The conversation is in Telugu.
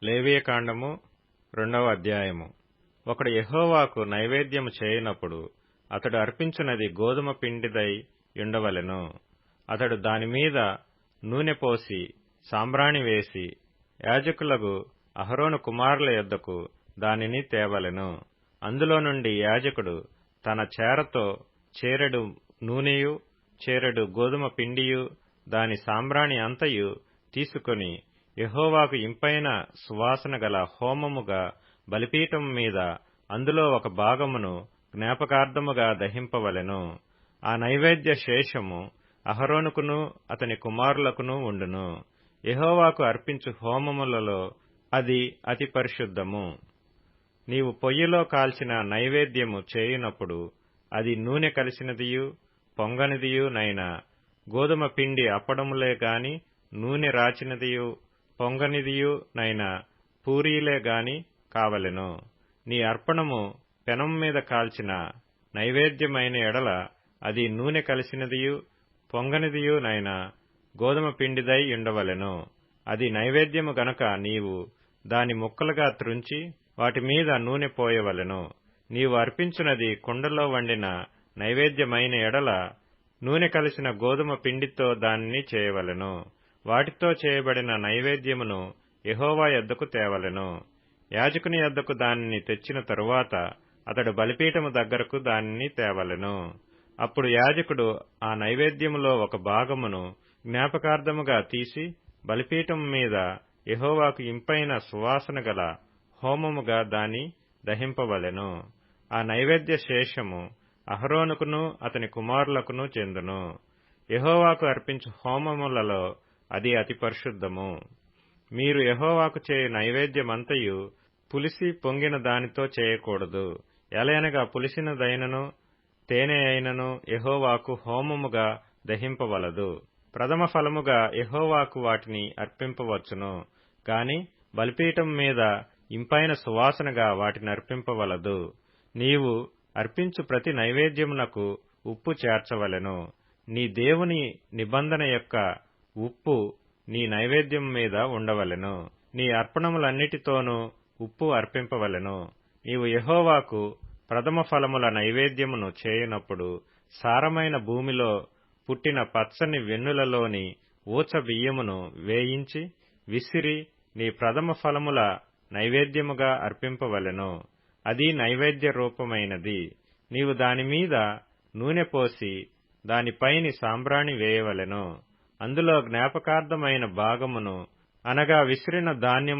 లేవియకాండము 2వ అధ్యాయము. ఒకడు యెహోవాకు నైవేద్యము చేయనప్పుడు అతడు అర్పించునది గోదుమ పిండిదై యుండవలెను. అతడు దానిమీద నూనె పోసి సాంబ్రాణి వేసి యాజకులగు అహరోను కుమారుల యొద్దకు దానిని తేవలెను. అందులో నుండి యాజకుడు తన చేరతో చేరెడు నూనెయు చేరెడు గోదుమ పిండియు దాని సాంబ్రాణి అంతయు తీసుకొని యెహోవాకు ఇంపైన సువాసన గల హోమముగా బలిపీఠం మీద అందులో ఒక భాగమును జ్ఞాపకార్థముగా దహింపవలెను. ఆ నైవేద్య శేషము అహరోనుకును అతని కుమారులకును ఉండును. యెహోవాకు అర్పించు హోమములలో అది అతి పరిశుద్ధము. నీవు పొయ్యిలో కాల్చిన నైవేద్యము చేయునప్పుడు అది నూనె కలిసినదియు పొంగనిదియు నైన గోదుమ పిండి అప్పడములే గాని నూనె రాచినదియు పొంగనిదియు నైన పూరీలే గాని కావలెను. నీ అర్పణము పెనం మీద కాల్చిన నైవేద్యమైన ఎడల అది నూనె కలిసినదియు పొంగనిదియు నైన గోదుమ పిండిదై యుండవలెను. అది నైవేద్యము గనక నీవు దాని ముక్కలుగా త్రుంచి వాటి మీద నూనె పోయవలెను. నీవు అర్పించునది కుండలో వండిన నైవేద్యమైన ఎడల నూనె కలిసిన గోదుమ పిండితో దానిని చేయవలెను. వాటితో చేయబడిన నైవేద్యమును యెహోవా యొద్దకు తేవలెను. యాజకుని యొద్దకు దానిని తెచ్చిన తరువాత అతడు బలిపీఠము దగ్గరకు దానిని తేవలెను. అప్పుడు యాజకుడు ఆ నైవేద్యములో ఒక భాగమును జ్ఞాపకార్థముగా తీసి బలిపీఠం మీద యెహోవాకు ఇంపైన సువాసన గల హోమముగా దాని దహింపవలెను. ఆ నైవేద్య శేషము అహరోనుకును అతని కుమారులకును చెందును. యెహోవాకు అర్పించు హోమములలో అది అతి పరిశుద్ధము. మీరు యెహోవాకు చేయు నైవేద్యమంతయు పులిసి పొంగిన దానితో చేయకూడదు. ఎలయనగా పులిసినదైనను తేనె అయినను యెహోవాకు హోమముగా దహింపవలదు. ప్రథమ ఫలముగా యెహోవాకు వాటిని అర్పింపవచ్చును గాని బలిపీఠం మీద ఇంపైన సువాసనగా వాటిని అర్పింపవలదు. నీవు అర్పించు ప్రతి నైవేద్యమునకు ఉప్పు చేర్చవలెను. నీ దేవుని నిబంధన యొక్క ఉప్పు నీ నైవేద్యం మీద ఉండవలెను. నీ అర్పణములన్నిటితోనూ ఉప్పు అర్పింపవలెను. నీవు యెహోవాకు ప్రథమ ఫలముల నైవేద్యమును చేయునప్పుడు సారమైన భూమిలో పుట్టిన పచ్చని వెన్నులలోని ఊచ బియ్యమును వేయించి విసిరి నీ ప్రథమ ఫలముల నైవేద్యముగా అర్పింపవలెను. అది నైవేద్య రూపమైనది. నీవు దానిమీద నూనె పోసి దానిపైని సాంబ్రాణి వేయవలెను. అందులో జ్ఞాపకార్థమైన భాగమును అనగా విసిరిన ధాన్యము